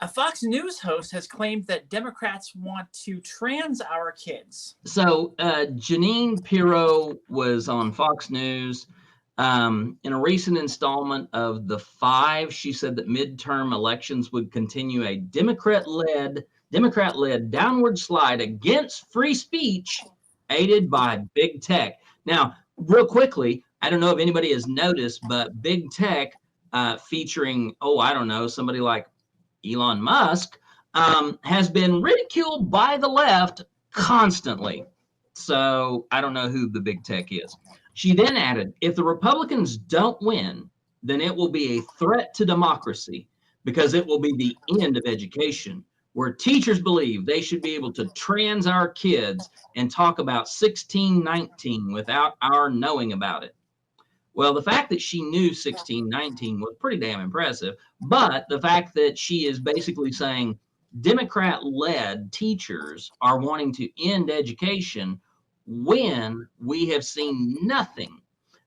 A Fox News host has claimed that Democrats want to trans our kids. So Jeanine Pirro was on Fox News in a recent installment of The Five. She said that midterm elections would continue a Democrat-led downward slide against free speech, aided by big tech. Now, real quickly, I don't know if anybody has noticed, but big tech featuring, I don't know, somebody like Elon Musk, has been ridiculed by the left constantly. So I don't know who the big tech is. She then added, if the Republicans don't win, then it will be a threat to democracy because it will be the end of education, where teachers believe they should be able to trans our kids and talk about 1619 without our knowing about it. Well, the fact that she knew 1619 was pretty damn impressive, but the fact that she is basically saying Democrat-led teachers are wanting to end education when we have seen nothing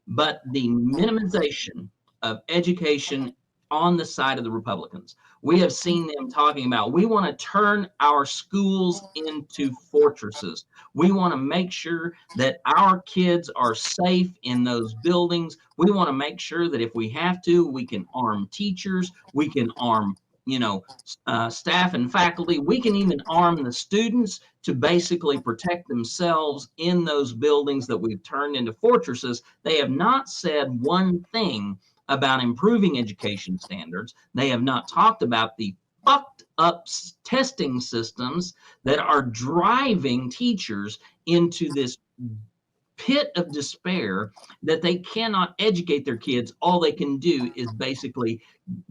but the minimization of education on the side of the Republicans. We have seen them talking about, we want to turn our schools into fortresses. We want to make sure that our kids are safe in those buildings. We want to make sure that if we have to, we can arm teachers, we can arm staff and faculty. We can even arm the students to basically protect themselves in those buildings that we've turned into fortresses. They have not said one thing about improving education standards. They have not talked about the fucked up testing systems that are driving teachers into this pit of despair that they cannot educate their kids. All they can do is basically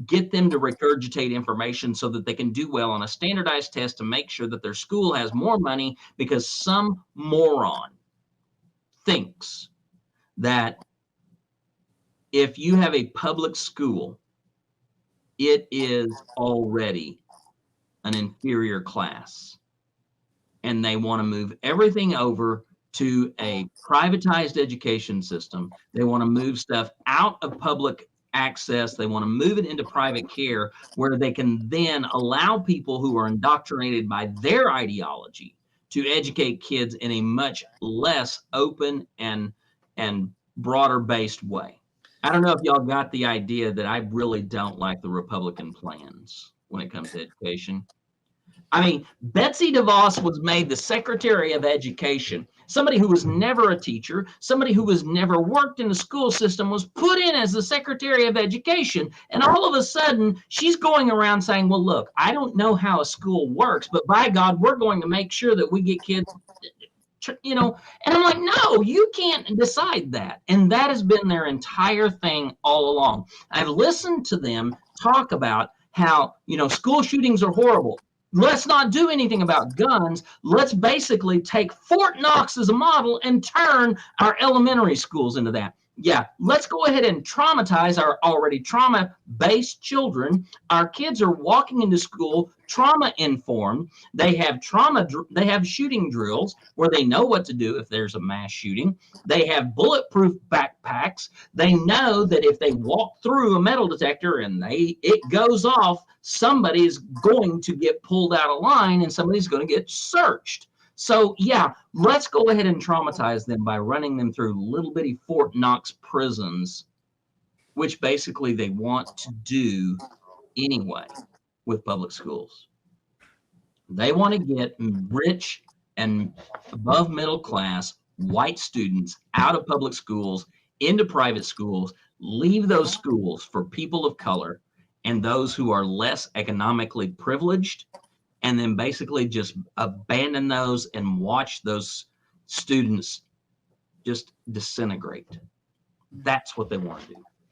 get them to regurgitate information so that they can do well on a standardized test to make sure that their school has more money, because some moron thinks that if you have a public school, it is already an inferior class, and they want to move everything over to a privatized education system. They want to move stuff out of public access. They want to move it into private care, where they can then allow people who are indoctrinated by their ideology to educate kids in a much less open and broader based way. I don't know if y'all got the idea that I really don't like the Republican plans when it comes to education. I mean, Betsy DeVos was made the Secretary of Education. Somebody who was never a teacher, somebody who was never worked in the school system, was put in as the Secretary of Education. And all of a sudden, she's going around saying, well, look, I don't know how a school works, but by God, we're going to make sure that we get kids, and I'm like, no, you can't decide that. And that has been their entire thing all along. I've listened to them talk about how, school shootings are horrible. Let's not do anything about guns. Let's basically take Fort Knox as a model and turn our elementary schools into that. Yeah, let's go ahead and traumatize our already trauma-based children. Our kids are walking into school trauma-informed. They have shooting drills where they know what to do if there's a mass shooting. They have bulletproof backpacks. They know that if they walk through a metal detector and it goes off, somebody's going to get pulled out of line and somebody's going to get searched. So yeah, let's go ahead and traumatize them by running them through little bitty Fort Knox prisons, which basically they want to do anyway with public schools. They want to get rich and above middle class white students out of public schools into private schools, leave those schools for people of color and those who are less economically privileged, and then basically just abandon those and watch those students just disintegrate. That's what they want to do.